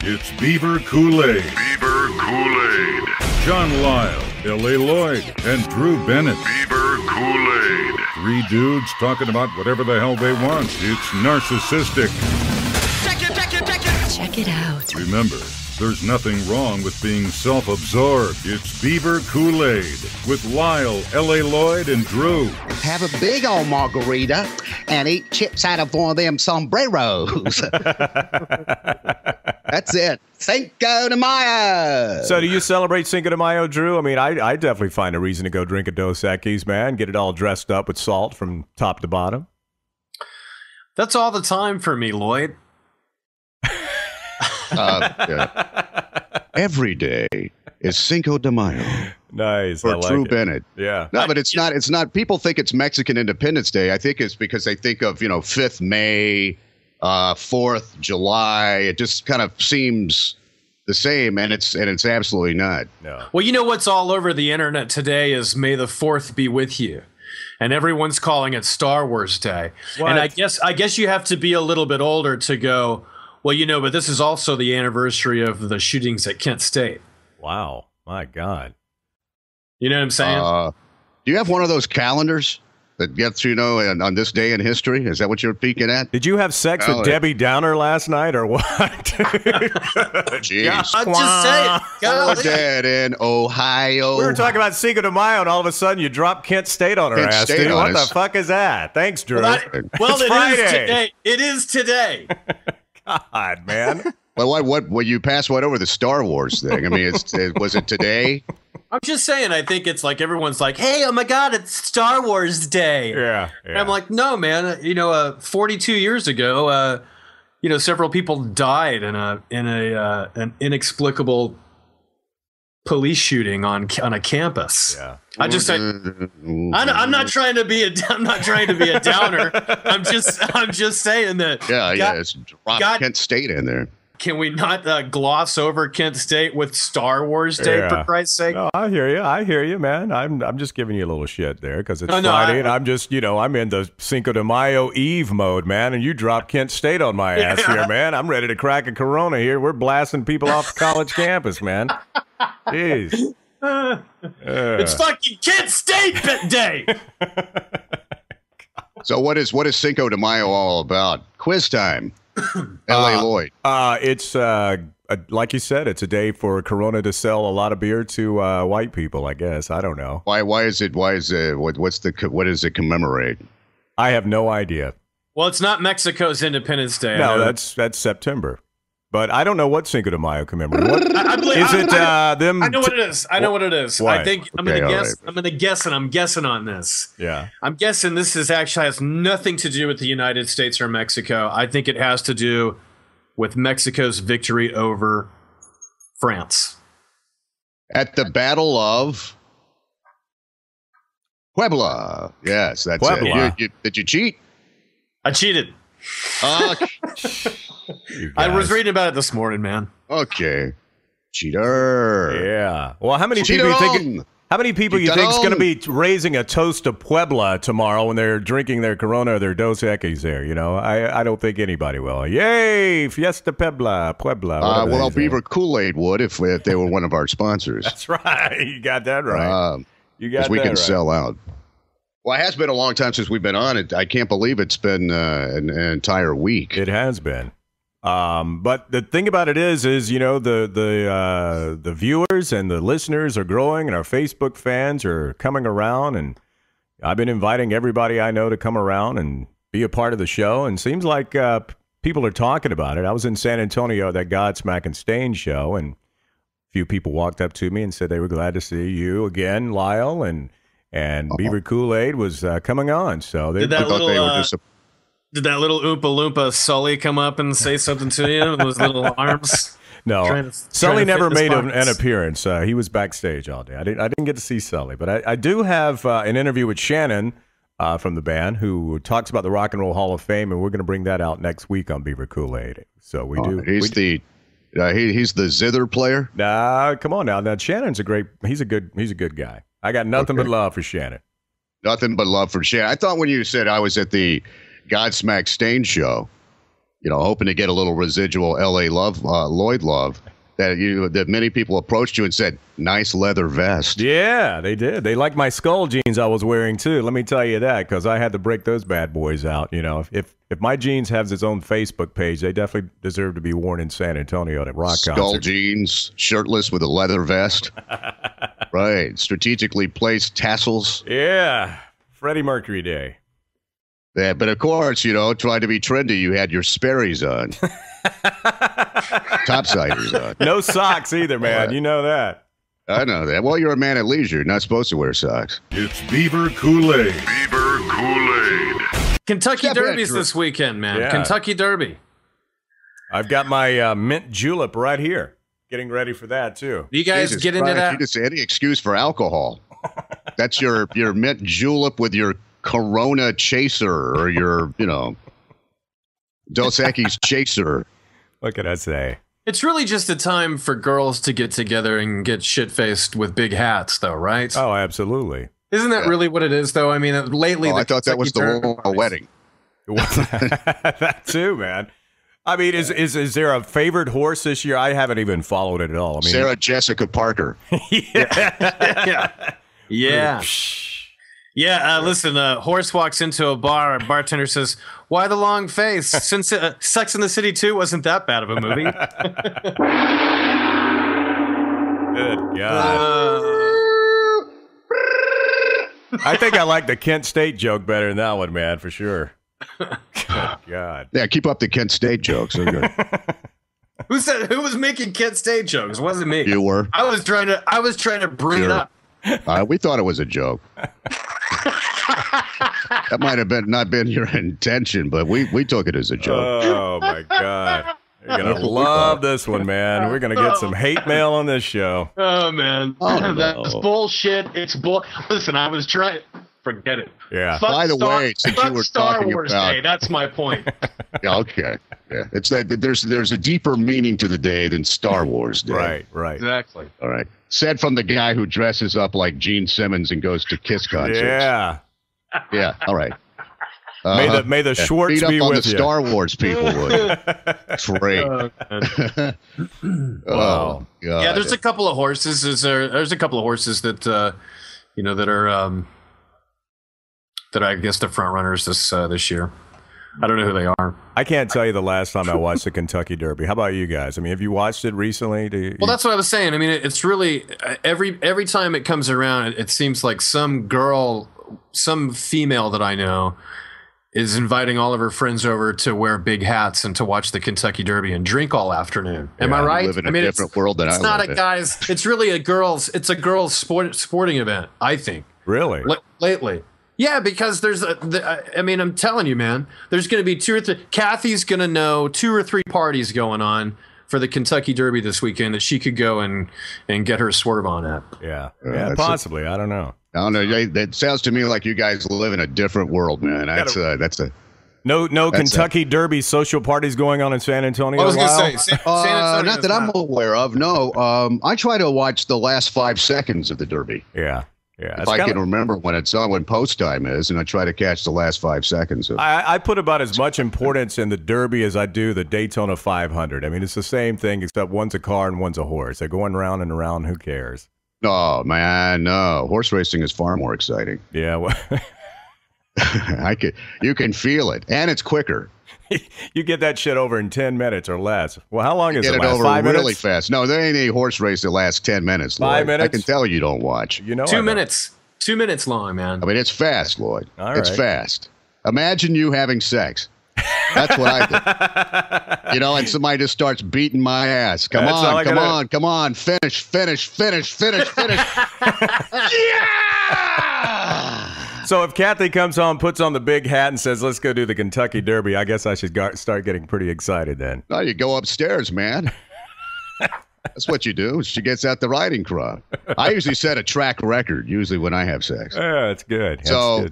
It's Beaver Kool-Aid. Beaver Kool-Aid. John Lyle, L.A. Lloyd, and Drew Bennett. Beaver Kool-Aid. Three dudes talking about whatever the hell they want. It's narcissistic. Check it out. Remember, there's nothing wrong with being self-absorbed. It's Beaver Kool-Aid with Lyle, L.A. Lloyd, and Drew. Have a big old margarita and eat chips out of one of them sombreros. That's it. Cinco de Mayo. So do you celebrate Cinco de Mayo, Drew? I mean, I definitely find a reason to go drink a Dos Equis, man. Get it all dressed up with salt from top to bottom. That's all the time for me, Lloyd. Every day is Cinco de Mayo. Nice. For I Drew like it. Bennett. Yeah. No, but it's not. People think it's Mexican Independence Day. I think it's because they think of, 5th May, 4th July. It just kind of seems the same, and it's absolutely not. No. Well, you know what's all over the internet today is May the 4th be with you. And everyone's calling it Star Wars Day. What? And I guess you have to be a little bit older to go, well, but this is also the anniversary of the shootings at Kent State. Wow. My God. You know what I'm saying? Do you have one of those calendars that gets, on this day in history? Is that what you're peeking at? Did you have sex with Debbie Downer last night or what? Jeez. I'm just saying. Oh, dead in Ohio. We were talking about Cinco de Mayo, and all of a sudden you drop Kent State on her Kent ass, State dude. on What the us. fuck is that? Thanks, Drew. Well, It's it Friday. is today. It is today. God, man. Well, what you pass what over the Star Wars thing? I mean, was it today? I'm just saying, I think it's like everyone's like, hey, oh my God, it's Star Wars Day. Yeah. And I'm like, no, man. 42 years ago, several people died in an inexplicable police shooting on a campus. Yeah. I just say, I'm not trying to be a downer. I'm just saying that. Yeah. It's dropped Kent State in there. Can we not gloss over Kent State with Star Wars Day, for Christ's sake? No, I hear you, man. I'm just giving you a little shit there because it's No, Friday, and I'm just, I'm in the Cinco de Mayo Eve mode, man, and you drop Kent State on my ass here, man. I'm ready to crack a Corona here. We're blasting people off the college campus, man. Jeez. It's fucking Kent State Day. So what is Cinco de Mayo all about? Quiz time. L.A. Lloyd. It's like you said, it's a day for Corona to sell a lot of beer to white people. I guess I don't know. Why is it? What does it commemorate? I have no idea. Well, it's not Mexico's Independence Day. No, that's September. But I don't know what Cinco de Mayo commemorates. What is it? Them? I know what it is. I know what it is. What? I think I'm gonna guess. Right. I'm gonna guess, and I'm guessing on this. Yeah. I'm guessing this actually has nothing to do with the United States or Mexico. I think it has to do with Mexico's victory over France at the Battle of Puebla. Yes, that's Puebla. It. Did you cheat? I cheated. I was reading about it this morning, man. Okay. Cheater. Yeah. Well, how many people you think is going to be raising a toast to Puebla tomorrow when they're drinking their Corona or their Dos Equis there? I don't think anybody will. Yay, Fiesta Puebla. Well, Beaver Kool-Aid would if they were one of our sponsors. That's right. You got that right. Because we can sell out. Well, it has been a long time since we've been on it. I can't believe it's been an entire week. It has been. But the thing about it is the viewers and the listeners are growing, and our Facebook fans are coming around, and I've been inviting everybody I know to come around and be a part of the show, and seems like people are talking about it. I was in San Antonio at that Godsmack and Stain show, and a few people walked up to me and said they were glad to see you again, Lyle, and Beaver Kool-Aid was coming on. So they thought they were just did that little Oompa Loompa Sully come up and say something to you with those little arms? No, Sully never made an appearance. He was backstage all day. I didn't get to see Sully, but I do have an interview with Shannon from the band who talks about the Rock and Roll Hall of Fame, and we're going to bring that out next week on Beaver Kool-Aid. So we do. He's the zither player. Nah, come on now. Now Shannon's he's a good guy. I got nothing but love for Shannon. Nothing but love for Shannon. I thought when you said I was at the Godsmack Stain show, hoping to get a little residual L.A. love, Lloyd love, that many people approached you and said, "Nice leather vest." Yeah, they did. They liked my skull jeans I was wearing too. Let me tell you that, because I had to break those bad boys out. If my jeans has its own Facebook page, they definitely deserve to be worn in San Antonio at rock concerts. Skull jeans, shirtless with a leather vest. Right. Strategically placed tassels. Yeah. Freddie Mercury Day. Yeah, but of course, trying to be trendy, you had your Sperry's on. Topsiders on. No socks either, man. You know that. I know that. Well, you're a man at leisure. You're not supposed to wear socks. It's Beaver Kool-Aid. Beaver Kool-Aid. Kentucky Derby's this weekend, man. Yeah. Kentucky Derby. I've got my mint julep right here. Getting ready for that, too. You guys Jesus get into Christ, that? You just any excuse for alcohol. That's your mint julep with your Corona chaser or your, Dos Equis chaser. What can I say? It's really just a time for girls to get together and get shit-faced with big hats, though, right? Oh, absolutely. Isn't that really what it is, though? I mean, lately... I thought that was the royal wedding. That too, man. I mean, is there a favorite horse this year? I haven't even followed it at all. I mean, Sarah Jessica Parker. Yeah. Listen, a horse walks into a bar. A bartender says, "Why the long face? Since Sex in the City 2 wasn't that bad of a movie." Good God. I think I like the Kent State joke better than that one, man, for sure. Good God. Yeah, keep up the Kent State jokes. They're good. Who was making Kent State jokes? It wasn't me. You were. I was trying to bring it up. We thought it was a joke. That might have not been your intention, but we took it as a joke. Oh my God. You're going to love this one, man. We're going to get some hate mail on this show. Oh, man. That's bullshit. It's bull. Listen, I was trying. Forget it. Yeah. Fuck By the way, since you were Star talking Wars about- Day. That's my point. Yeah, okay. Yeah, it's that there's a deeper meaning to the day than Star Wars Day. Right. Exactly. All right. Said from the guy who dresses up like Gene Simmons and goes to Kiss concerts. Yeah. Yeah. All right. May the Schwartz beat be up on with the you. Star Wars people would. Great. Oh, God. Yeah, there's a couple of horses. There's a couple of horses that that are that I guess the front runners this year. I don't know who they are. I can't tell you the last time I watched the Kentucky Derby. How about you guys? I mean, have you watched it recently? Well, that's what I was saying. I mean, it's really every time it comes around, it seems like some female that I know is inviting all of her friends over to wear big hats and to watch the Kentucky Derby and drink all afternoon. Am I right? Live in a different world than I live in. It's not a guys. It's really a girls' sporting event. I think. Really? Lately. Yeah, because I'm telling you, man, there's going to be 2 or 3. Kathy's going to know 2 or 3 parties going on for the Kentucky Derby this weekend that she could go and get her swerve on at. Yeah, possibly. I don't know. I don't know. That sounds to me like you guys live in a different world, man. That's a. No Kentucky Derby social parties going on in San Antonio. I was going to say, San Antonio not that I'm aware of. No, I try to watch the last 5 seconds of the Derby. Yeah. If I can remember when it's on, when post time is, and I try to catch the last 5 seconds. I put about as much importance in the Derby as I do the Daytona 500. I mean, it's the same thing, except one's a car and one's a horse. They're going round and around. Who cares? Oh, man, no. Horse racing is far more exciting. Yeah. Well, you can feel it, and it's quicker. You get that shit over in 10 minutes or less. Well, how long is Get it? it over 5 really minutes? fast. No, there ain't any horse race that lasts 10 minutes. 5 Lloyd. minutes? I can tell you don't watch. 2 minutes. 2 minutes long, man. I mean, it's fast, Lloyd. All it's right. fast. Imagine you having sex. That's what I do. And somebody just starts beating my ass. Come on. Finish. Yeah! So if Kathy comes home, puts on the big hat, and says, "Let's go do the Kentucky Derby," I guess I should start getting pretty excited then. No, you go upstairs, man. That's what you do. She gets out the riding crop. I usually set a track record, usually when I have sex. Yeah, that's good. So,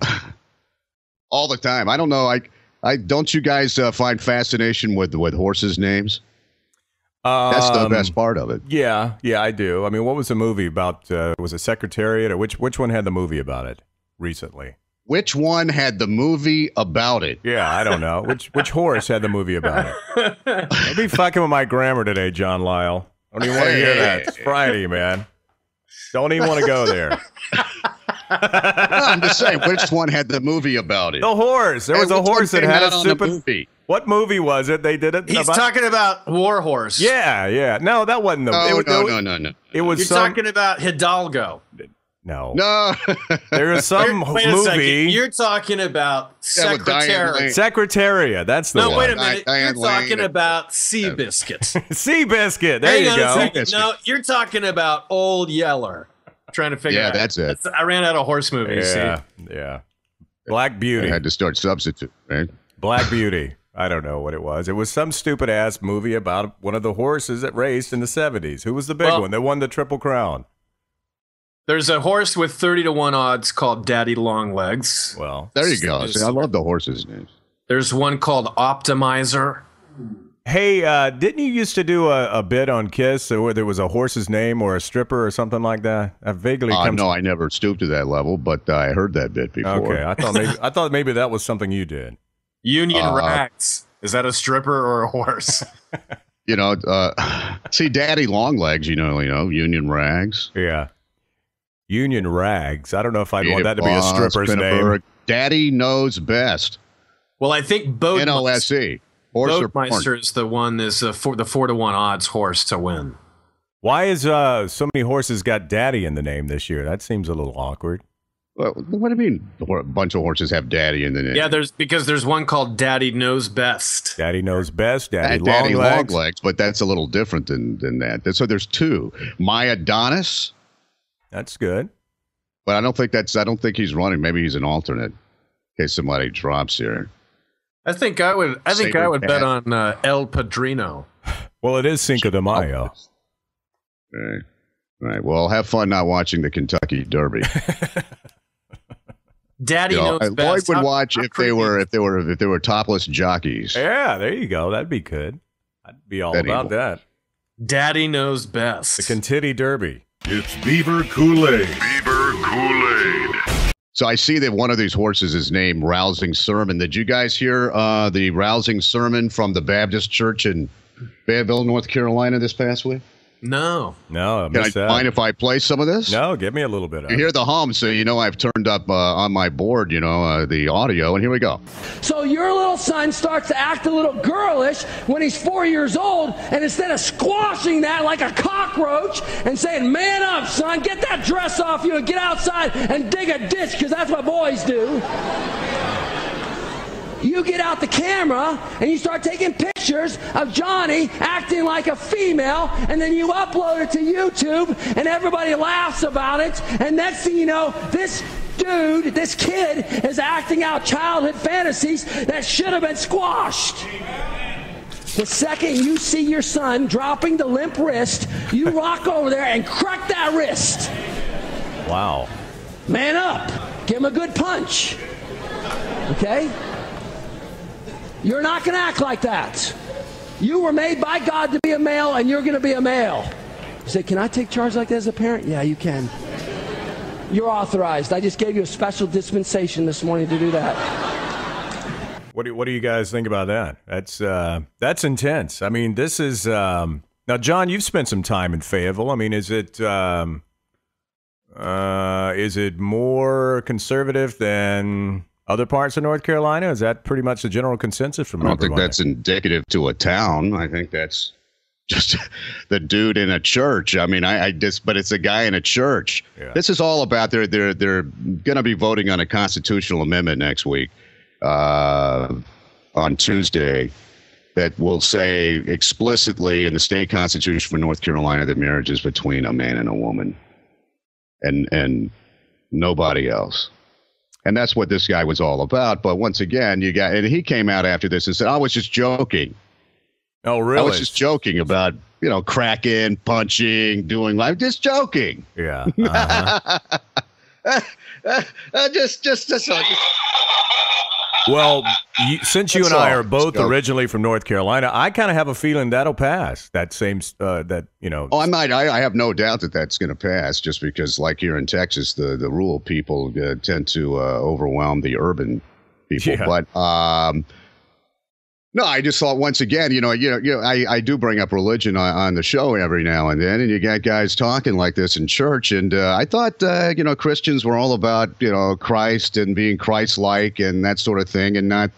all the time. I don't know. I don't you guys find fascination with horses' names? That's the best part of it. Yeah, I do. I mean, what was the movie about? Was it Secretariat, or which one had the movie about it recently? Which one had the movie about it? Yeah, I don't know. Which horse had the movie about it? Don't be fucking with my grammar today, John Lyle. I don't even want to hear that. It's Friday, man. Don't even want to go there. No, I'm just saying, which one had the movie about it? The horse. There was a horse that had a stupid movie. What movie was it? They did it. He's talking about War Horse. Yeah. No, that wasn't the. No. It was. You're talking about Hidalgo. No. There is some Wait a second. movie. You're talking about Secretariat. Secretariat. That's the one. No, wait a minute. Diane You're talking Lane. about Seabiscuit. Seabiscuit. There Hang you on a go. second. No, you're talking about Old Yeller. Trying to figure out. Yeah, that's it. I ran out of horse movies. Yeah. Black Beauty. I had to start substitute, right? Black Beauty. I don't know what it was. It was some stupid ass movie about one of the horses that raced in the 70s. Who was the big one? They won the Triple Crown. There's a horse with 30-1 odds called Daddy Longlegs. Well, There you go. See, I love the horses' names. There's one called Optimizer. hey, didn't you used to do a bit on Kiss where there was a horse's name or a stripper or something like that? I vaguely comes. No, I never stooped to that level, but I heard that bit before. Okay, I thought maybe that was something you did. Union Rags. Is that a stripper or a horse? See, Daddy Longlegs, Union Rags. Yeah. Union Rags. I don't know if I'd want that to be a stripper's name. Daddy Knows Best. Well, I think NOSE. Boatmeister is the one is the 4-1 odds horse to win. Why is so many horses got Daddy in the name this year? That seems a little awkward. Well, what do you mean? A bunch of horses have Daddy in the name. Yeah, there's one called Daddy Knows Best. Daddy Knows Best. Daddy Longlegs, but that's a little different than that. So there's two. My Adonis. That's good. But I don't think he's running. Maybe he's an alternate in case somebody drops here. I think I would bet on El Padrino. Well, it is Cinco de Mayo. Right. Well, have fun not watching the Kentucky Derby. Daddy knows best. Lloyd would watch if they were topless jockeys. Yeah, there you go. That'd be good. I'd be all about that. Daddy knows best. The Kentucky Derby. It's Beaver Kool-Aid. Beaver Kool-Aid. So I see that one of these horses is named Rousing Sermon. Did you guys hear the Rousing Sermon from the Baptist Church in Fayetteville, North Carolina this past week? No. I Can I mind if I play some of this? No, give me a little bit of it. You hear the hum, so I've turned up on my board, the audio, and here we go. So your little son starts to act a little girlish when he's 4 years old, and instead of squashing that like a cockroach and saying, man up, son, get that dress off you and get outside and dig a ditch, because that's what boys do. You get out the camera and you start taking pictures of Johnny acting like a female, and then you upload it to YouTube and everybody laughs about it, and next thing you know, this kid is acting out childhood fantasies that should have been squashed. The second you see your son dropping the limp wrist, you rock over there and crack that wrist. Wow. Man up. Give him a good punch. Okay? You're not going to act like that. You were made by God to be a male, and you're going to be a male. You say, can I take charge like that as a parent? Yeah, you can. You're authorized. I just gave you a special dispensation this morning to do that. What do you guys think about that? That's intense. I mean, this is now, John. You've spent some time in Fayetteville. I mean, is it more conservative than other parts of North Carolina? Is that pretty much the general consensus from? I don't think that's indicative to a town. I think that's just the dude in a church. I mean, but it's a guy in a church. Yeah. This is all about they're going to be voting on a constitutional amendment next week on Tuesday that will say explicitly in the state constitution for North Carolina that marriage is between a man and a woman, and nobody else. And that's what this guy was all about. But once again, and he came out after this and said, I was just joking. Oh, really? I was just joking about, cracking, punching, doing life, just joking. Yeah. Just. Well, since you and I are both originally from North Carolina, I kind of have a feeling that'll pass. That same, Oh, I have no doubt that that's going to pass, just because, like here in Texas, the rural people tend to overwhelm the urban people. Yeah. But no, I just thought once again, I do bring up religion on the show every now and then, and you got guys talking like this in church, and I thought, Christians were all about, Christ and being Christ-like and that sort of thing, and not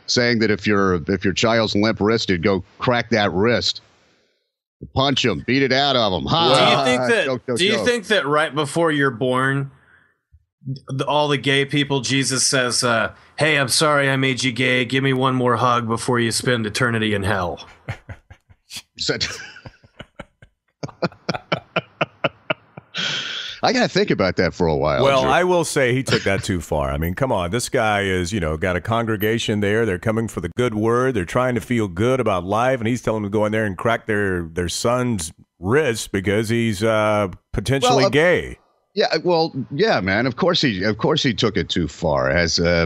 saying that if your child's limp-wristed, go crack that wrist, punch him, beat it out of him. Do you think that right before you're born, all the gay people, Jesus says, hey, I'm sorry I made you gay. Give me one more hug before you spend eternity in hell. I got to think about that for a while. Well, I will say he took that too far. I mean, come on. This guy is, got a congregation there. They're coming for the good word. They're trying to feel good about life. And he's telling them to go in there and crack their son's wrist because he's potentially gay. Yeah, well, yeah, man. Of course he took it too far.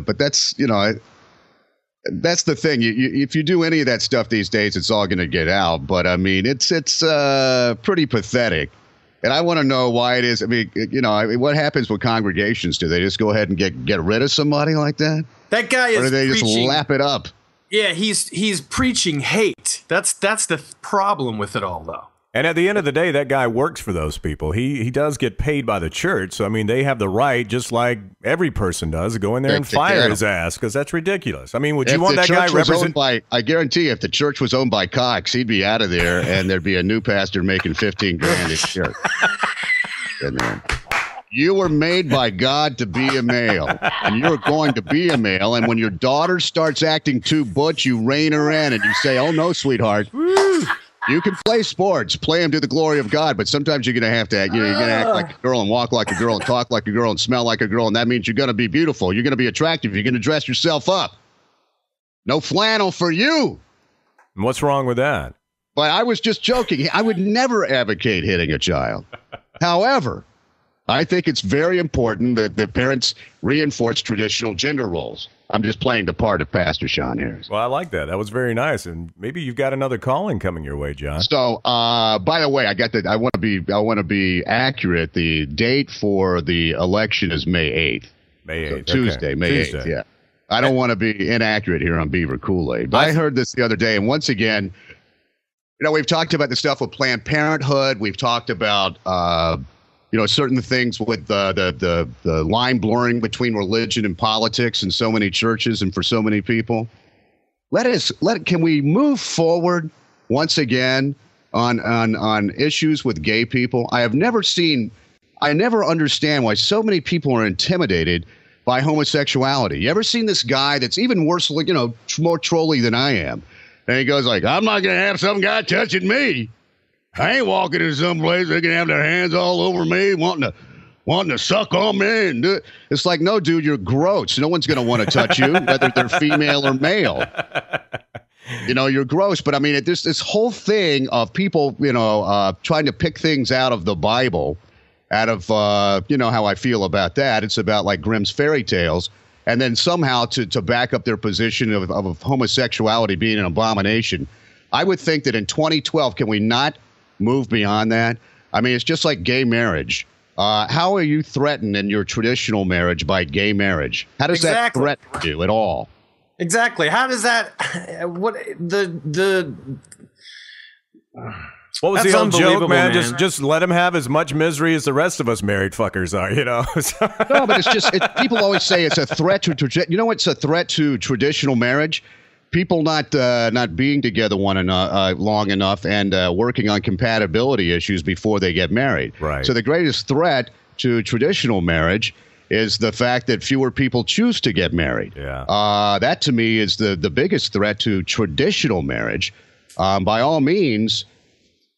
But that's that's the thing. If you do any of that stuff these days, it's all going to get out. But I mean, it's pretty pathetic. And I want to know why it is. I mean, what happens with congregations? Do they just go ahead and get rid of somebody like that? That guy is. Or do they just lap it up? Yeah, he's preaching hate. That's the problem with it all, though. And at the end of the day, that guy works for those people. He does get paid by the church. So, I mean, they have the right, just like every person does, to go in there and fire his ass, because that's ridiculous. I mean, would you want that guy represent? I guarantee you, if the church was owned by Cox, he'd be out of there, and there'd be a new pastor making $15,000 a year. And then, you were made by God to be a male, and you're going to be a male. And when your daughter starts acting too butch, you rein her in, and you say, "Oh no, sweetheart." Woo! You can play sports, play them to the glory of God, but sometimes you're going to have to, you're going to act like a girl and walk like a girl and talk like a girl and smell like a girl, and that means you're going to be beautiful. You're going to be attractive. You're going to dress yourself up. No flannel for you. And what's wrong with that? But I was just joking. I would never advocate hitting a child. However, I think it's very important that the parents reinforce traditional gender roles. I'm just playing the part of Pastor Sean Harris. Well, I like that. That was very nice, and maybe you've got another calling coming your way, John. So, by the way, I want to be accurate. The date for the election is May 8th. May 8th. So Tuesday, okay. May 8th. Yeah. I don't want to be inaccurate here on Beaver Kool-Aid, but I heard this the other day, and once again, we've talked about the stuff with Planned Parenthood. We've talked about certain things with the line blurring between religion and politics in so many churches and for so many people. Can we move forward once again on issues with gay people? I never understand why so many people are intimidated by homosexuality. You ever seen this guy that's even worse, more trolly than I am? And he goes like, "I'm not going to have some guy touching me. I ain't walking in some place they can have their hands all over me, wanting to suck on me and do it." It's like, no, dude, you're gross. No one's going to want to touch you, whether they're female or male. You're gross. But I mean, this whole thing of people, trying to pick things out of the Bible, out of, how I feel about that. It's about like Grimm's fairy tales. And then somehow to back up their position of homosexuality being an abomination. I would think that in 2012, can we not move beyond that? I mean, it's just like gay marriage. How are you threatened in your traditional marriage by gay marriage? How does that threaten you at all? Exactly. How does that? What was the old joke, man? Just let him have as much misery as the rest of us married fuckers are, No, but it's just people always say it's a threat to it's a threat to traditional marriage. People not being together long enough and working on compatibility issues before they get married. Right. So the greatest threat to traditional marriage is the fact that fewer people choose to get married. Yeah. That to me is the biggest threat to traditional marriage. By all means,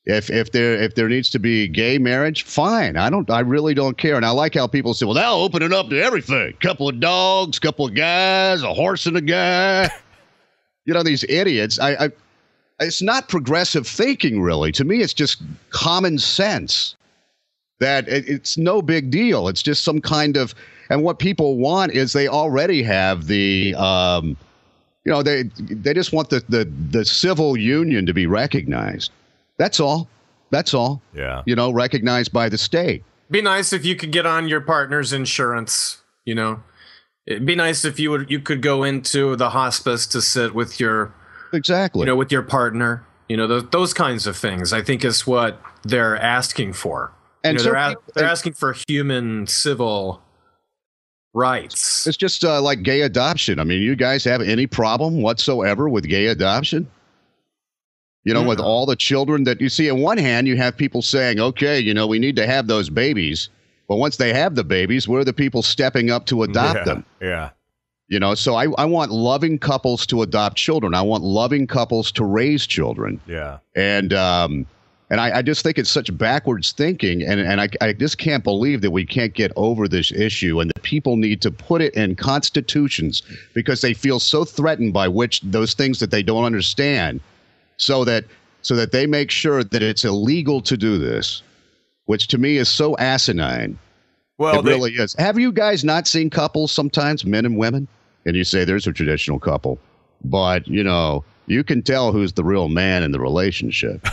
if there needs to be gay marriage, fine. I really don't care. And I like how people say, well, they'll open it up to everything. Couple of dogs, couple of guys, a horse and a guy. These idiots. It's not progressive thinking, really. To me, it's just common sense that it's no big deal. It's just some kind of, And what people want is they already have the, they just want the civil union to be recognized. That's all. That's all. Yeah. Recognized by the state. Be nice if you could get on your partner's insurance. It'd be nice if you could go into the hospice to sit with your with your partner. Those kinds of things. I think is what they're asking for. And they're asking for human civil rights. It's just like gay adoption. I mean, you guys have any problem whatsoever with gay adoption? With all the children that you see, on one hand, you have people saying, okay, we need to have those babies. But once they have the babies, we're the people stepping up to adopt them. Yeah. So I want loving couples to adopt children. I want loving couples to raise children. Yeah. And I just think it's such backwards thinking. And I just can't believe that we can't get over this issue and that people need to put it in constitutions because they feel so threatened by those things that they don't understand. So that they make sure that it's illegal to do this, which to me is so asinine. Well, it really is. Have you guys not seen couples sometimes, men and women? And you say there's a traditional couple, but you can tell who's the real man in the relationship.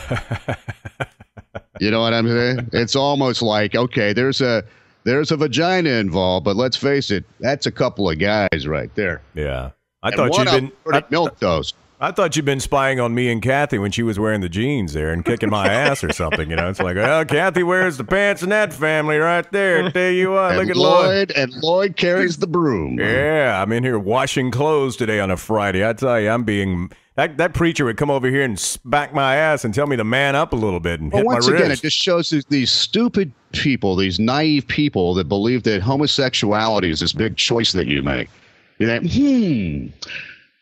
You know what I'm saying? It's almost like, okay, there's a vagina involved, but let's face it, that's a couple of guys right there. Yeah, I thought you'd been milquetoast. I thought you'd been spying on me and Kathy when she was wearing the jeans there and kicking my ass or something. It's like, oh, Kathy wears the pants in that family right there. I tell you what, look at Lloyd. And Lloyd carries the broom. Yeah, I'm in here washing clothes today on a Friday. I tell you, I'm being... That preacher would come over here and smack my ass and tell me to man up a little bit and hit my wrist. Once again, it just shows these stupid people, these naive people that believe that homosexuality is this big choice that you make. You're like,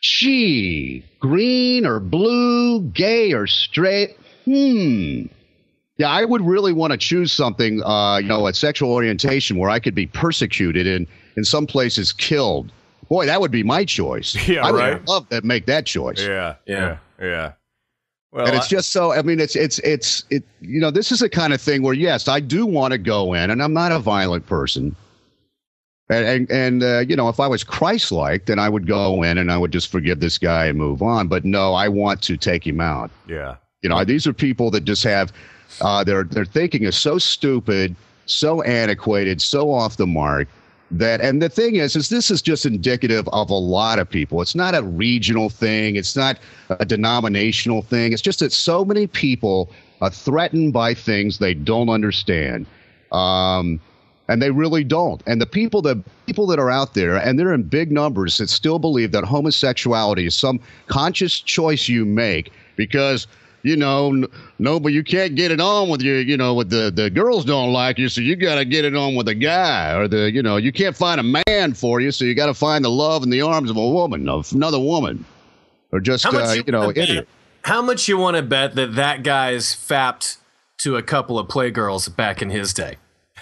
gee, green or blue, gay or straight? Yeah, I would really want to choose something, a sexual orientation where I could be persecuted and in some places killed. Boy, that would be my choice. Yeah, I would love to make that choice. Yeah. Well, and it's just so. I mean, this is the kind of thing where yes, I do want to go in, and I'm not a violent person. And if I was Christ-like, then I would go in and I would just forgive this guy and move on. But no, I want to take him out. Yeah. These are people that just have their thinking is so stupid, so antiquated, so off the mark. And the thing is this is just indicative of a lot of people. It's not a regional thing. It's not a denominational thing. It's just that so many people are threatened by things they don't understand. And they really don't. And the people that are out there, and they're in big numbers, that still believe that homosexuality is some conscious choice you make because but you can't get it on with with the girls don't like you, so you got to get it on with a guy, or you can't find a man for you, so you got to find the love in the arms of another woman, or just idiot. How much you want to bet that guy's fapped to a couple of playgirls back in his day?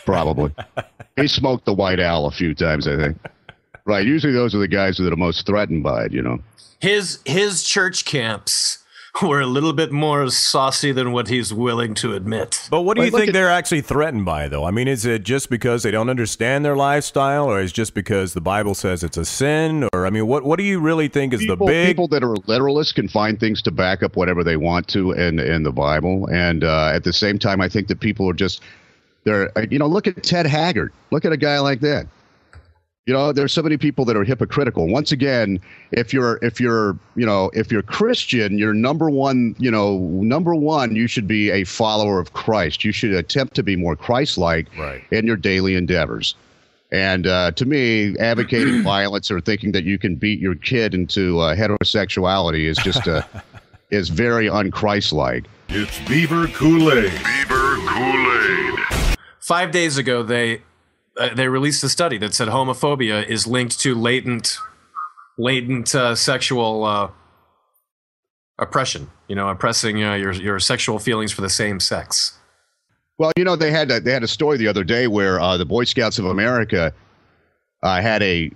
Probably. He smoked the White Owl a few times, I think. Right. Usually those are the guys that are most threatened by it. His church camps were a little bit more saucy than what he's willing to admit. But what do you think they're actually threatened by, though? I mean, is it just because they don't understand their lifestyle, or is it just because the Bible says it's a sin? Or, I mean, what do you really think is the big... People that are literalists can find things to back up whatever they want to in the Bible. And at the same time, I think that people are just... look at Ted Haggard. Look at a guy like that. There's so many people that are hypocritical. Once again, if you're Christian, you're number one, you should be a follower of Christ. You should attempt to be more Christ-like in your daily endeavors. And to me, advocating violence or thinking that you can beat your kid into heterosexuality is just is very un-Christ-like. It's Beaver Kool-Aid. Beaver Kool-Aid. 5 days ago, they released a study that said homophobia is linked to latent sexual oppression. Oppressing your sexual feelings for the same sex. Well, they had a story the other day where the Boy Scouts of America had a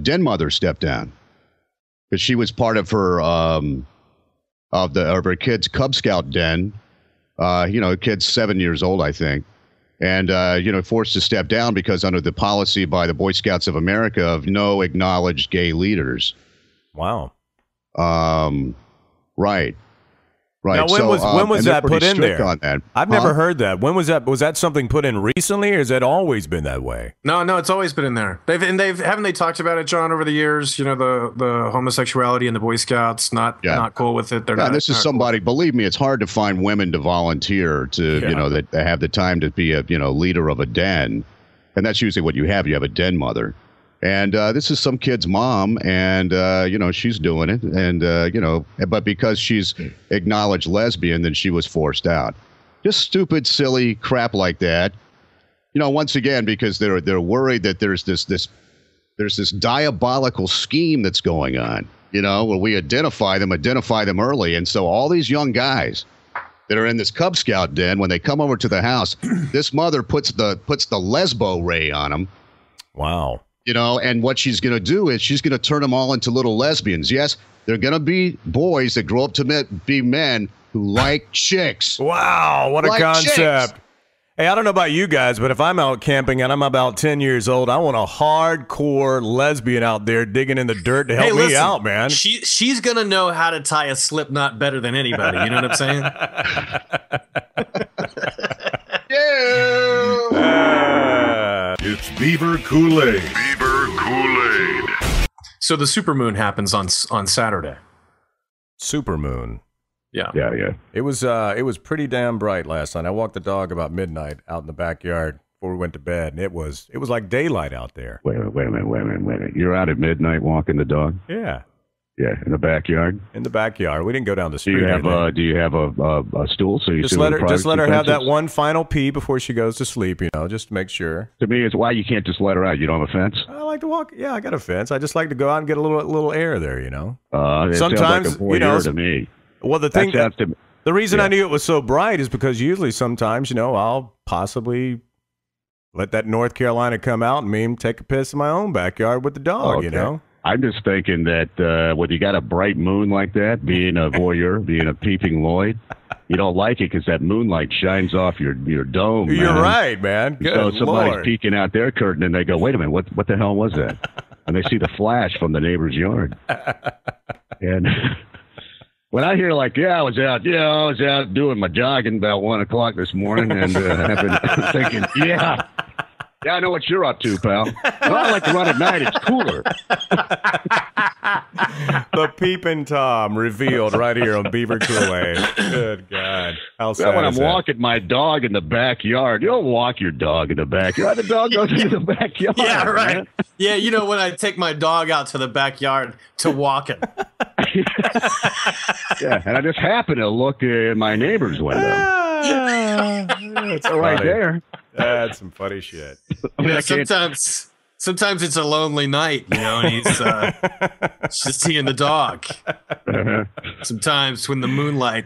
den mother step down because she was part of her of her kid's Cub Scout den. Kid's 7 years old, I think. and forced to step down because under the policy by the Boy Scouts of America of no acknowledged gay leaders. Wow. Right. Now, when was that put in there? On that. I've never heard that. When was that? Was that something put in recently, or has that always been that way? No, it's always been in there. Haven't they talked about it, John, over the years? You know, the homosexuality and the Boy Scouts not cool with it. They're not. This is somebody. Cool. Believe me, it's hard to find women to volunteer to that have the time to be a leader of a den, and that's usually what you have. You have a den mother. And this is some kid's mom, and she's doing it, and but because she's acknowledged lesbian, then she was forced out. Just stupid, silly crap like that. Once again, because they're worried that there's this diabolical scheme that's going on. Where we identify them early, and so all these young guys that are in this Cub Scout den, when they come over to the house, this mother puts the lesbo ray on them. Wow. And what she's going to do is she's going to turn them all into little lesbians. Yes, they're going to be boys that grow up to be men who like chicks. Wow, what a concept. Chicks. Hey, I don't know about you guys, but if I'm out camping and I'm about 10 years old, I want a hardcore lesbian out there digging in the dirt to help me out, man. She's going to know how to tie a slip knot better than anybody. You know what I'm saying? It's Beaver Kool-Aid. Beaver Kool-Aid. So the supermoon happens on Saturday. Supermoon. Yeah. It was pretty damn bright last night. I walked the dog about midnight out in the backyard before we went to bed, and it was like daylight out there. Wait a minute. You're out at midnight walking the dog? Yeah. Yeah, in the backyard. In the backyard, we didn't go down the street. Do you have a stool so you just let her have that one final pee before she goes to sleep? Just to make sure. To me, it's why you can't just let her out. You don't have a fence. I like to walk. Yeah, I got a fence. I just like to go out and get a little air there. Sometimes sounds like a to me. Well, the reason I knew it was so bright is because usually sometimes I'll possibly let that North Carolina come out and take a piss in my own backyard with the dog. Okay. I'm just thinking that when you got a bright moon like that, being a voyeur, being a peeping Lloyd, you don't like it because that moonlight shines off your dome. You're right, man. Good so somebody's Lord. peeking out their curtain and they go, wait a minute, what the hell was that? And they see the flash from the neighbor's yard. And when I hear I was out doing my jogging about 1 o'clock this morning, and I've been thinking, yeah, I know what you're up to, pal. Well, I like to run at night. It's cooler. The peeping Tom revealed right here on Beaver Kool-Aid. Good God. How sad when is I'm that? walking my dog in the backyard, you don't walk your dog in the backyard. The dog goes into the backyard. Yeah, right. Man. Yeah, when I take my dog out to the backyard to walk it. Yeah, and I just happen to look in my neighbor's window. It's right there. That's some funny shit. Sometimes it's a lonely night, and he's just he and the dog. Sometimes when the moonlight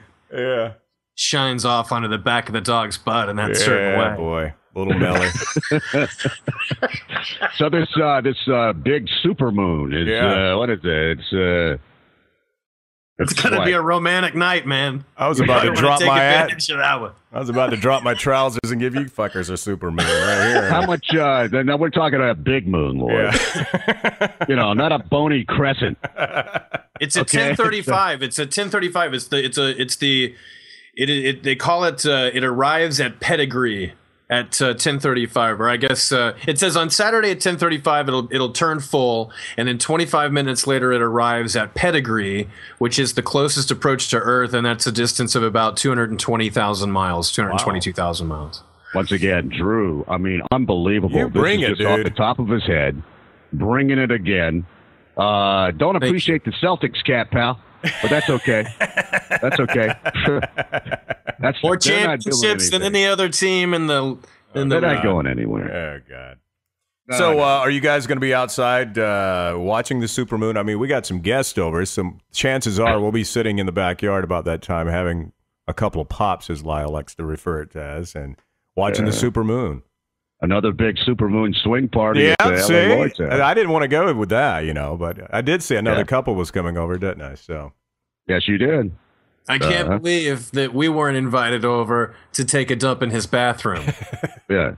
shines off onto the back of the dog's butt in that certain way. Boy. Little Melly. So this big supermoon is what is it? It's gonna be a romantic night, man. I was about to drop my I was about to drop my trousers and give you fuckers a supermoon right here. How much? Now we're talking about a big moon, Lloyd. Yeah. Not a bony crescent. It's at 10:35. It's at 10:35. They call it. It arrives at pedigree at 10:35, or I guess it says on Saturday at 10:35 it'll turn full, and then 25 minutes later it arrives at pedigree, which is the closest approach to Earth, and that's a distance of about 220,000 miles, 222,000 miles. Once again, Drew, I mean, unbelievable. You bring this is it, just off dude. the top of his head, bringing it again. Don't appreciate the Celtics cap, pal, but that's okay. That's okay. That's More championships than any other team in the. They're not going anywhere. Oh God. So, are you guys going to be outside watching the supermoon? I mean, we got some guests over. Some chances are we'll be sitting in the backyard about that time, having a couple of pops, as Lyle likes to refer it to as, and watching the supermoon. Another big supermoon swing party. Yeah, at the see, LA Lloyd's house. I didn't want to go with that, but I did see another couple was coming over, didn't I? So. Yes, you did. I can't believe that we weren't invited over to take a dump in his bathroom. Yeah.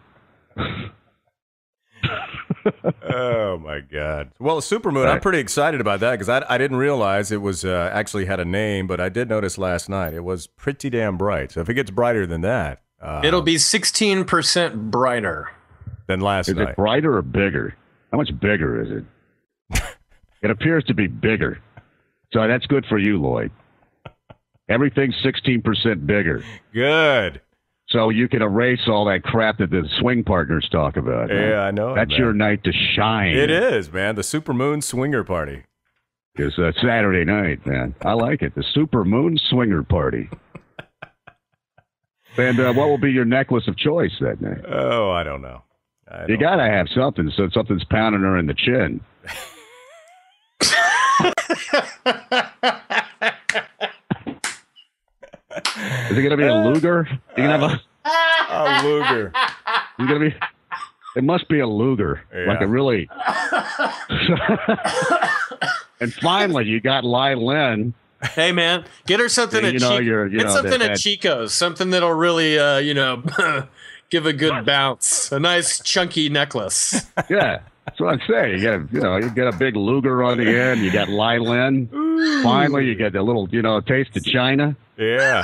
Oh my God! Well, Supermoon, I'm pretty excited about that because I didn't realize it was actually had a name, but I did notice last night it was pretty damn bright. So if it gets brighter than that, it'll be 16% brighter than last night. Is it brighter or bigger? How much bigger is it? It appears to be bigger, so that's good for you, Lloyd. Everything's 16% bigger. Good. So you can erase all that crap that the swing partners talk about. Yeah, man. I know. That's your night to shine. It is, man. The Supermoon Swinger Party. It's Saturday night, man. I like it. The Supermoon Swinger Party. And what will be your necklace of choice that night? Oh, I don't know. You got to have something, so something's pounding her in the chin. Is it going to be a Luger? You going to have a Luger. It's going to be. It must be a Luger, like a really. And finally, you got Lai Lin. Hey man, get her something at Chico's, something that'll really, give a good bounce. A nice chunky necklace. Yeah, that's what I'm saying. You get a big Luger on the end. You got Lai Lin. Finally, you get a little, taste of China. Yeah.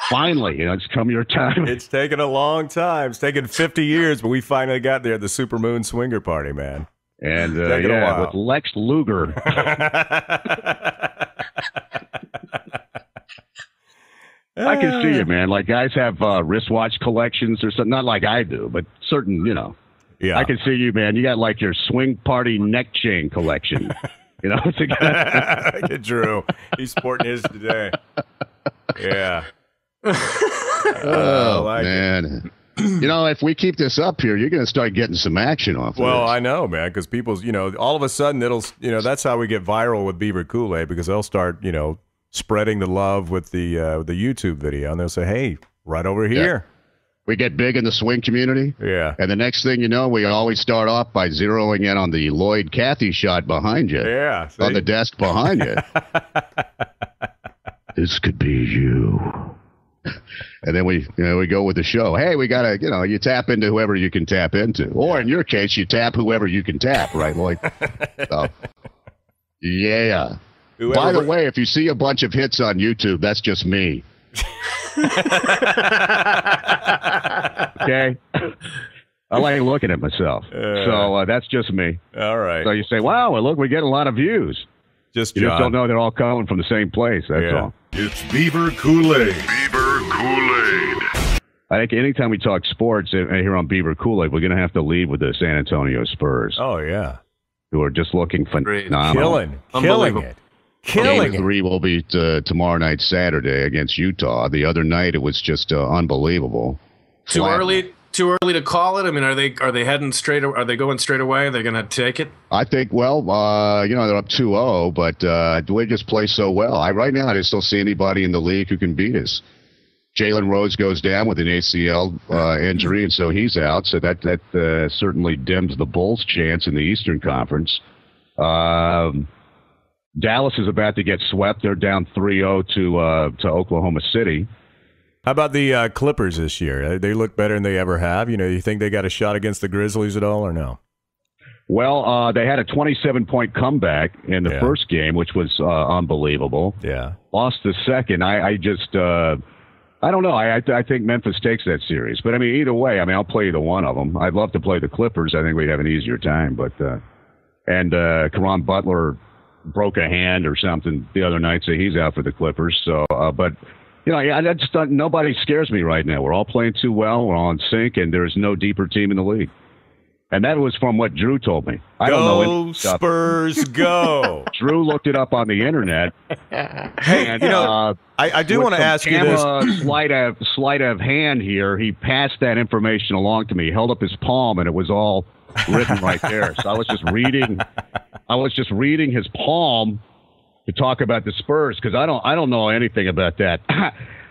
Finally, it's come your time. It's taken a long time. It's taken 50 years, but we finally got there at the Supermoon Swinger Party, man. And with Lex Luger. I can see it, man. Like guys have wristwatch collections or something. Not like I do, but certain, Yeah. I can see you, man. You got like your swing party neck chain collection. It's Look at Drew. He's sporting his today. Yeah. Man. If we keep this up here, you're going to start getting some action off. Well, I know, man, because people's, all of a sudden it'll, that's how we get viral with Beaver Kool-Aid, because they'll start, spreading the love with the YouTube video, and they'll say, hey, right over here. Yeah. We get big in the swing community. Yeah. And the next thing you know, we always start off by zeroing in on the Lloyd Cathy shot behind you. Yeah. On the desk behind you. This could be you. And then we go with the show. Hey, we got to, you tap into whoever you can tap into. Or in your case, you tap whoever you can tap, right, Lloyd? So, yeah. By the way, if you see a bunch of hits on YouTube, that's just me. Okay. I like looking at myself. So that's just me. All right. So you say, wow, well, look, we get a lot of views. You just don't know they're all coming from the same place. That's all. It's Beaver Kool-Aid. Beaver Kool-Aid. I think anytime we talk sports here on Beaver Kool-Aid, we're going to have to lead with the San Antonio Spurs. Oh, yeah. Who are just looking phenomenal. Killing it. Game 3 will be tomorrow night, Saturday, against Utah. The other night, it was just unbelievable. Too early to call it. I mean, are they heading straight? Are they going straight away? Are they going to take it? I think. Well, they're up 2-0, but we just play so well. Right now, I just don't see anybody in the league who can beat us. Jalen Rose goes down with an ACL injury, and so he's out. So that certainly dims the Bulls' chance in the Eastern Conference. Dallas is about to get swept. They're down 3-0 to Oklahoma City. How about the Clippers this year? They look better than they ever have. You think they got a shot against the Grizzlies at all, or no? Well, they had a 27-point comeback in the first game, which was unbelievable. Yeah. Lost the second. I don't know. I think Memphis takes that series. But, either way, I'll play either one of them. I'd love to play the Clippers. I think we'd have an easier time. But Caron Butler broke a hand or something the other night, so he's out for the Clippers. So, I just thought nobody scares me right now. We're all playing too well. We're all in sync, and there's no deeper team in the league. And that was from what Drew told me. I don't know. Go Spurs, go! Drew looked it up on the internet. Hey, I do want to ask you this. Sleight of hand here. He passed that information along to me. He held up his palm, and it was all written right there. So I was just reading. His palm to talk about the Spurs because I don't know anything about that.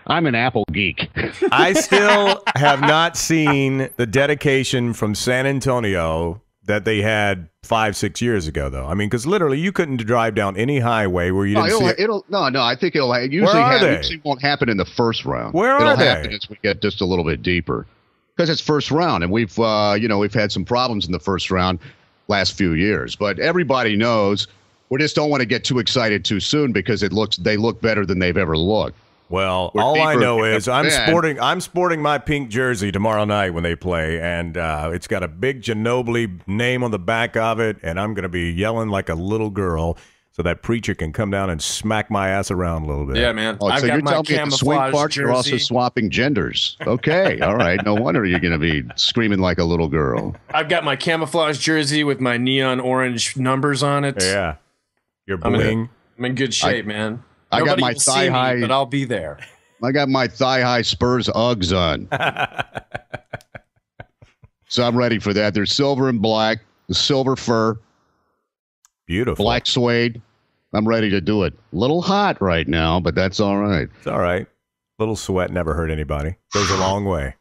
I'm an Apple geek. I still have not seen the dedication from San Antonio that they had 5-6 years ago, though. I mean, because literally you couldn't drive down any highway where you didn't see it. I think it usually won't happen in the first round. It'll happen as we get just a little bit deeper, because it's first round, and we've had some problems in the first round last few years. But everybody knows we just don't want to get too excited too soon, because they look better than they've ever looked. Well, all I know is I'm sporting my pink jersey tomorrow night when they play, and it's got a big Ginobili name on the back of it, and I'm going to be yelling like a little girl so that preacher can come down and smack my ass around a little bit. Yeah, man. Oh, so you're telling me at the swing party you're also swapping genders. Okay, all right. No wonder you're going to be screaming like a little girl. I've got my camouflage jersey with my neon orange numbers on it. Yeah. You're bling. I'm in good shape, man. I Nobody got my will see me, but I'll be there. I got my thigh-high Spurs Uggs on. So I'm ready for that. They're silver and black, the silver fur. Beautiful. Black suede. I'm ready to do it. A little hot right now, but that's all right. It's all right. Little sweat never hurt anybody. Goes a long way.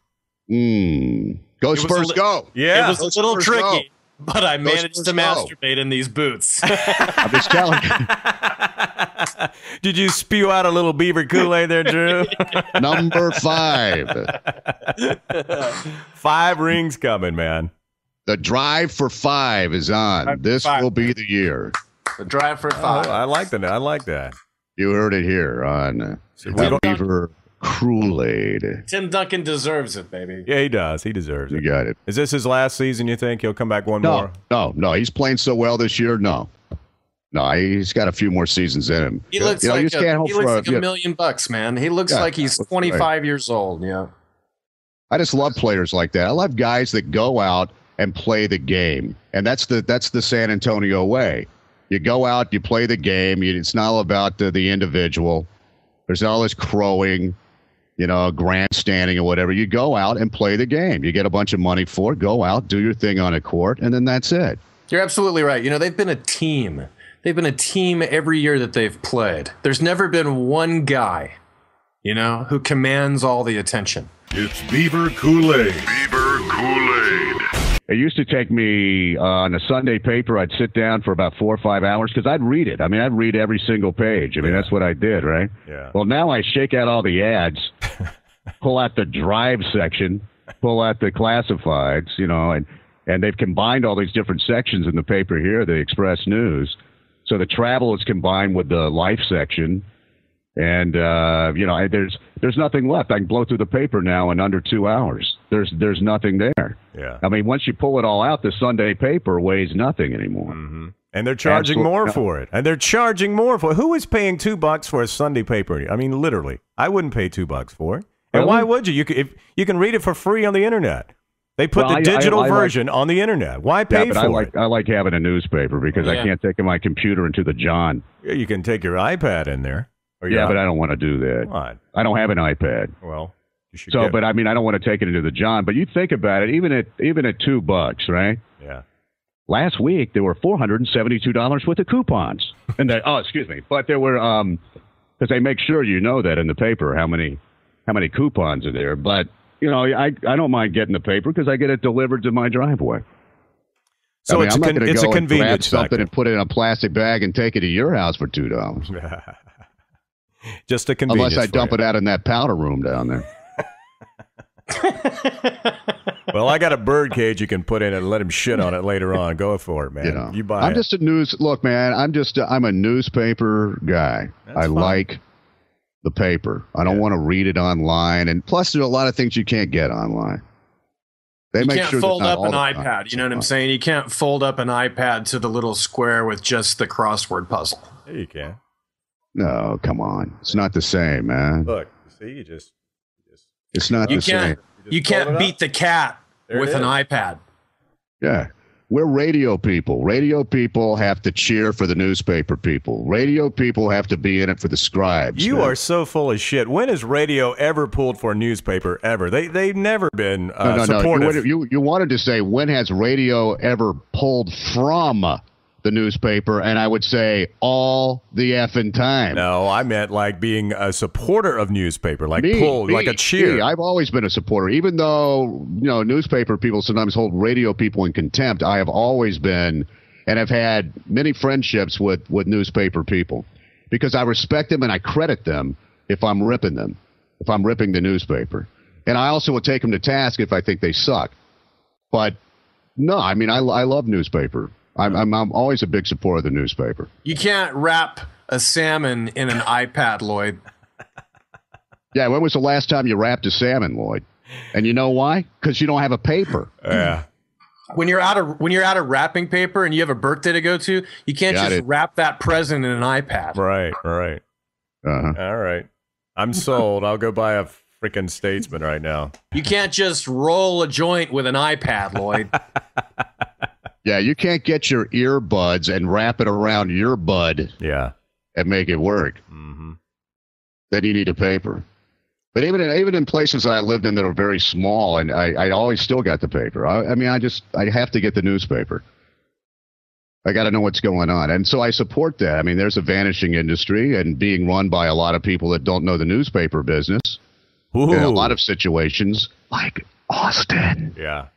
Go Spurs, go. Yeah. It was a little tricky, but I managed to masturbate in these boots. I'm just telling you. Did you spew out a little Beaver Kool-Aid there, Drew? Number 5. 5 rings coming, man. The drive for 5 is on. This will be the year. The drive for 5. I like that. I like that. You heard it here on Beaver Kool-Aid. Tim Duncan deserves it, baby. Yeah, he does. He deserves it. You got it. Is this his last season, you think? He'll come back one more? No. He's playing so well this year. No, he's got a few more seasons in him. He looks like $1 million, man. He looks like he's 25 years old. Yeah. I just love players like that. I love guys that go out and play the game, and that's the San Antonio way. You go out, you play the game. It's not all about the individual. There's all this crowing, grandstanding or whatever. You go out and play the game. You get a bunch of money for it. Go out, do your thing on a court, and then that's it. You're absolutely right. They've been a team. They've been a team every year that they've played. There's never been one guy, who commands all the attention. It's Beaver Kool-Aid. Beaver Kool-Aid. It used to take me on a Sunday paper. I'd sit down for about 4 or 5 hours because I'd read it. I'd read every single page. That's what I did, right? Yeah. Well, now I shake out all the ads, pull out the drive section, pull out the classifieds, and they've combined all these different sections in the paper here, the Express News. So the travel is combined with the life section. And, there's nothing left. I can blow through the paper now in under 2 hours. There's nothing there. Yeah. Once you pull it all out, the Sunday paper weighs nothing anymore. Mm-hmm. And they're charging more for it. Who is paying $2 for a Sunday paper? Literally, I wouldn't pay $2 for it. And really? Why would you? You can read it for free on the internet. They put the digital version on the internet. Why pay for it? I like having a newspaper because I can't take my computer into the John. Yeah, you can take your iPad in there. But I don't want to do that. What? I don't have an iPad. Well, you should. I don't want to take it into the John. But you think about it, even at $2, right? Yeah. Last week there were $472 worth of coupons, but there were because they make sure that in the paper how many coupons are there. But I don't mind getting the paper because I get it delivered to my driveway. So it's a convenience something and put it in a plastic bag and take it to your house for $2. Just a convenience. Unless I dump it out in that powder room down there. Well, I got a bird cage you can put in and let him shit on it later on. Go for it, man. You buy it. I'm a newspaper guy. I like the paper. I don't want to read it online. And plus, there's a lot of things you can't get online. You can't fold up an iPad. You know what I'm saying? You can't fold up an iPad to the little square with just the crossword puzzle. Yeah, you can. No, come on. It's not the same, man. Look, see, it's not the same. You can't beat the cat with an iPad. Yeah. We're radio people. Radio people have to cheer for the newspaper people. Radio people have to be in it for the scribes. You are so full of shit. When has radio ever pulled for a newspaper ever? They've never been supportive. You wanted to say, when has radio ever pulled from the newspaper, and I would say all the effing time. No, I meant like being a supporter of newspaper, like like a cheer. I've always been a supporter, even though newspaper people sometimes hold radio people in contempt. I have always been, and have had many friendships with newspaper people because I respect them and I credit them if I'm ripping them, if I'm ripping the newspaper, and I also will take them to task if I think they suck. But no, I mean I love newspaper. I'm always a big supporter of the newspaper. You can't wrap a salmon in an iPad, Lloyd. Yeah, when was the last time you wrapped a salmon, Lloyd? And you know why? Because you don't have a paper. Yeah. When you're out of wrapping paper and you have a birthday to go to, you can't wrap that present in an iPad. Right. Uh-huh. All right. I'm sold. I'll go buy a freaking Statesman right now. You can't just roll a joint with an iPad, Lloyd. Yeah, you can't get your earbuds and wrap it around your bud. Yeah. And make it work. Mm-hmm. Then you need a paper. But even in places that I lived in that are very small, and I always still got the paper. I have to get the newspaper. I got to know what's going on. And so I support that. I mean, there's a vanishing industry and being run by a lot of people that don't know the newspaper business. Ooh. In a lot of situations, like Austin. Yeah.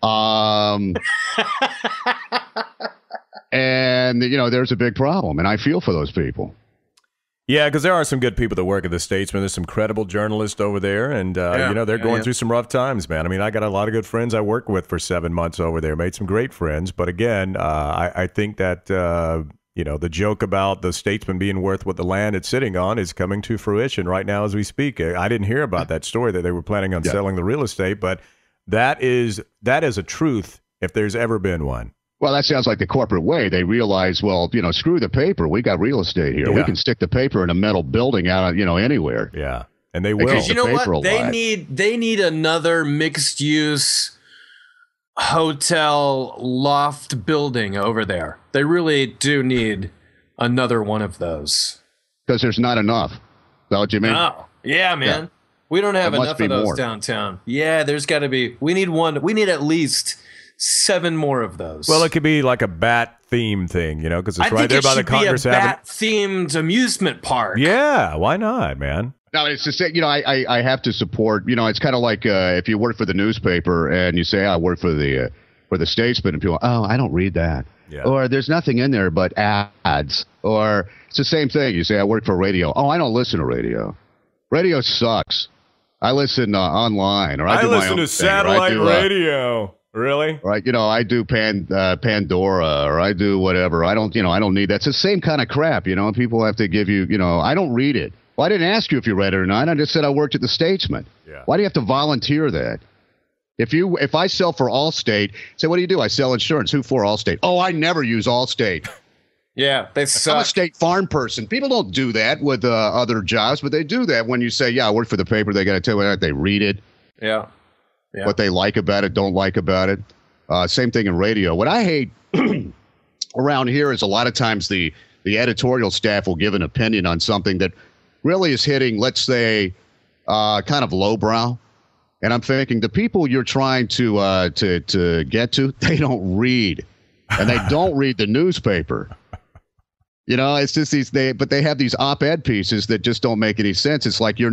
And, there's a big problem, and I feel for those people. Yeah, because there are some good people that work at the Statesman. There's some credible journalists over there, and, they're going through some rough times, man. I mean, I got a lot of good friends I worked with for 7 months over there, made some great friends. But again, I think that, the joke about the Statesman being worth what the land it's sitting on is coming to fruition right now as we speak. I didn't hear about that story that they were planning on selling the real estate, but that is a truth if there's ever been one. Well, that sounds like the corporate way. They realize, well, screw the paper. We got real estate here. Yeah. We can stick the paper in a metal building out, anywhere. Yeah, and they will. Because you know what? They need another mixed use hotel loft building over there. They really do need another one of those. Because there's not enough. Is that what you mean? Oh, yeah, man. Yeah. We don't have enough of those downtown. Yeah, there's got to be. We need one. We need at least 7 more of those. Well, it could be like a bat theme thing, because it's right there by the Congress Avenue. Bat themed amusement park. Yeah, why not, man? No, it's just I have to support. It's kind of like if you work for the newspaper and you say I work for the Statesman, and people, I don't read that, or there's nothing in there but ads, or it's the same thing. You say I work for radio. Oh, I don't listen to radio. Radio sucks. I listen online, or I listen to satellite radio. Really? Right. I do Pandora, or I do whatever. I don't need that. It's the same kind of crap. People have to give you, I don't read it. Well, I didn't ask you if you read it or not. I just said I worked at the Statesman. Yeah. Why do you have to volunteer that? If I sell for Allstate, say, what do? I sell insurance. Who for Allstate? Oh, I never use Allstate. Yeah, they suck. I'm a State Farm person. People don't do that with other jobs, but they do that when you say, yeah, I work for the paper. They got to tell you that they read it. Yeah. What they like about it, don't like about it. Same thing in radio. What I hate around here is a lot of times the editorial staff will give an opinion on something that really is hitting, let's say, kind of lowbrow. And I'm thinking the people you're trying to get to, they don't read, and they don't read the newspaper. It's just but they have these op-ed pieces that just don't make any sense. It's like you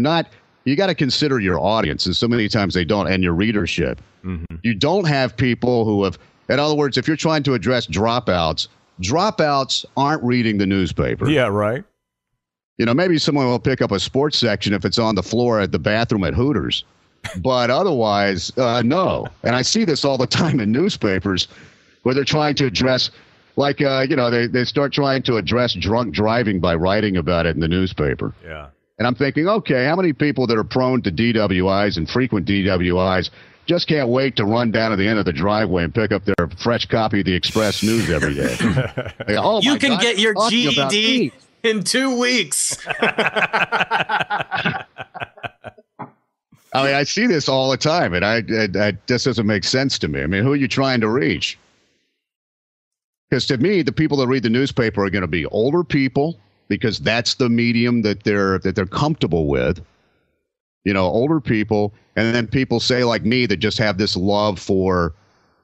got to consider your audience, and so many times they don't, and your readership. Mm-hmm. You don't have people who have, in other words, if you're trying to address dropouts aren't reading the newspaper. Yeah, right. Maybe someone will pick up a sports section if it's on the floor at the bathroom at Hooters, but otherwise, no. And I see this all the time in newspapers where they're trying to address, like, they start trying to address drunk driving by writing about it in the newspaper. Yeah. And I'm thinking, okay, how many people that are prone to DWIs and frequent DWIs just can't wait to run down to the end of the driveway and pick up their fresh copy of the Express News every day? You can get your GED in 2 weeks. I mean, I see this all the time, and it just doesn't make sense to me. I mean, who are you trying to reach? Because to me, the people that read the newspaper are going to be older people, because that's the medium that they're comfortable with. Older people, and then people say like me that just have this love for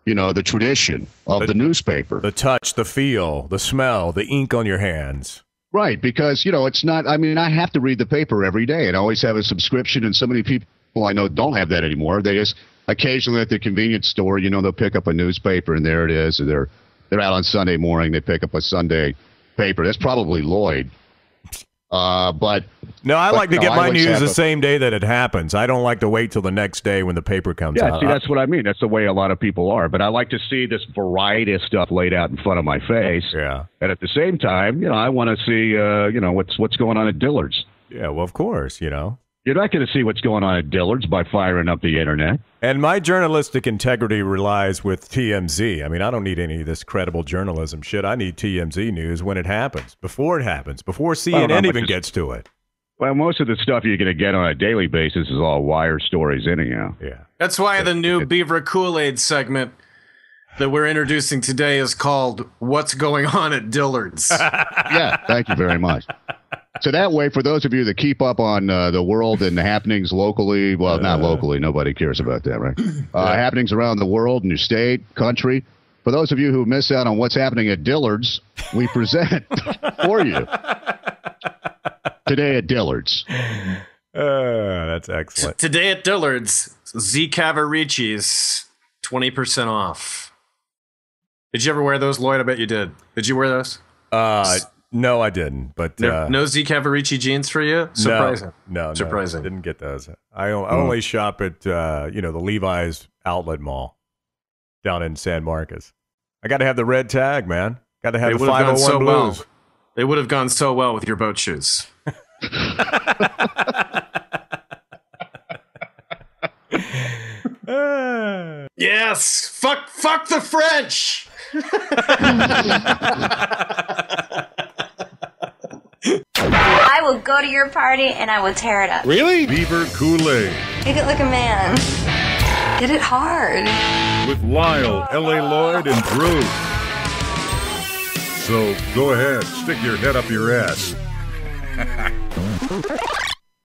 the tradition of the newspaper. The touch, the feel, the smell, the ink on your hands. Right, because, it's not, I have to read the paper every day, and I always have a subscription, and so many people I know don't have that anymore. They just occasionally at the convenience store, they'll pick up a newspaper, and there it is, or they're out on Sunday morning, they pick up a Sunday paper. That's probably Lloyd. But no, I like to get my news the same day that it happens. I don't like to wait till the next day when the paper comes out. Yeah, see, that's what I mean. That's the way a lot of people are. But I like to see this variety of stuff laid out in front of my face. Yeah. And at the same time, I want to see, what's going on at Dillard's. Yeah, well, of course, You're not going to see what's going on at Dillard's by firing up the internet. And my journalistic integrity relies with TMZ. I don't need any of this credible journalism shit. I need TMZ news when it happens, before CNN even gets to it. Well, most of the stuff you're going to get on a daily basis is all wire stories anyhow. Yeah. That's why the new Beaver Kool-Aid segment that we're introducing today is called What's Going On at Dillard's. Yeah, thank you very much. So that way, for those of you that keep up on the world and the happenings locally, well, not locally, nobody cares about that, right? Happenings around the world, in your state, country. For those of you who miss out on what's happening at Dillard's, we present for you today at Dillard's. That's excellent. Today at Dillard's, Z Cavaricci's 20% off. Did you ever wear those, Lloyd? I bet you did. Did you wear those? No, I didn't. But no Z Cavaricci jeans for you? Surprising. No, surprising. Didn't get those. I only shop at the Levi's outlet mall down in San Marcos. I got to have the red tag, man. Got to have the 501 blues. Well. They would have gone so well with your boat shoes. Yes. Fuck the French. I will go to your party and I will tear it up. Really? Beaver Kool-Aid. Make it like a man. Get it hard. With Lyle, L.A. Lloyd, and Drew. So go ahead, stick your head up your ass.